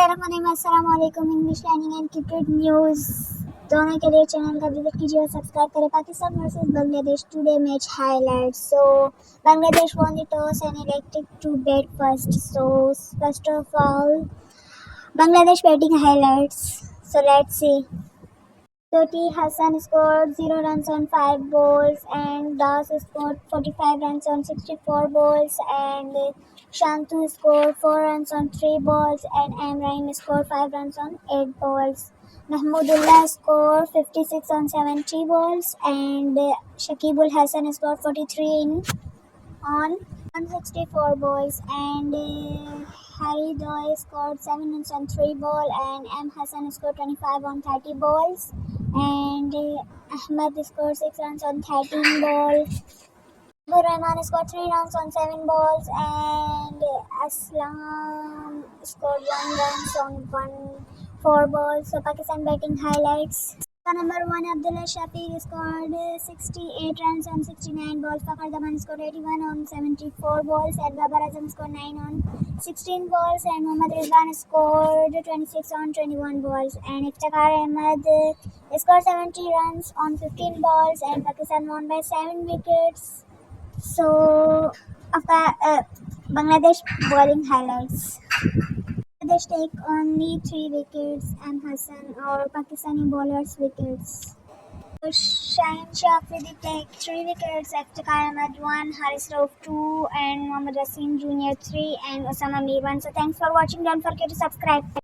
अस्सलामुअलैकुम। English learning and cricket news दोनों के लिए चैनल का विजिट कीजिए और सब्सक्राइब करें। Pakistan versus Bangladesh today match highlights. So Bangladesh won the toss and elected to bat first. So first of all, Bangladesh batting highlights. So let's see. T. Hassan scored 0 runs on 5 balls and Das scored 45 runs on 64 balls and Shantu scored 4 runs on 3 balls and Amraim scored 5 runs on 8 balls. Mahmudullah scored 56 on 70 balls and Shakibul Hassan scored 43 on 164 balls and Harry Doy scored 7 runs on 3 balls and M. Hassan scored 25 on 30 balls and Ahmed scored 6 runs on 13 balls. Abdul Rahman scored 3 runs on 7 balls and Aslam scored 1 runs on 4 balls. So Pakistan batting highlights. Number 1 Abdullah Shafiq scored 68 runs on 69 balls. Fakhar Zaman scored 81 on 74 balls and Babar Azam scored 9 on 16 balls and Mohammad Rizwan scored 26 on 21 balls and Iftikhar Ahmed scored 70 runs on 15 balls and Pakistan won by 7 wickets. So Bangladesh bowling highlights. Bangladesh take only 3 wickets and Hassan or Pakistani bowlers wickets. Shaheen Shah Afridi take 3 wickets, Iftikhar Ahmed 1, Haris Rauf 2 and Mohammad Wasim Jr. 3 and Osama Mir 1. So thanks for watching. Don't forget to subscribe.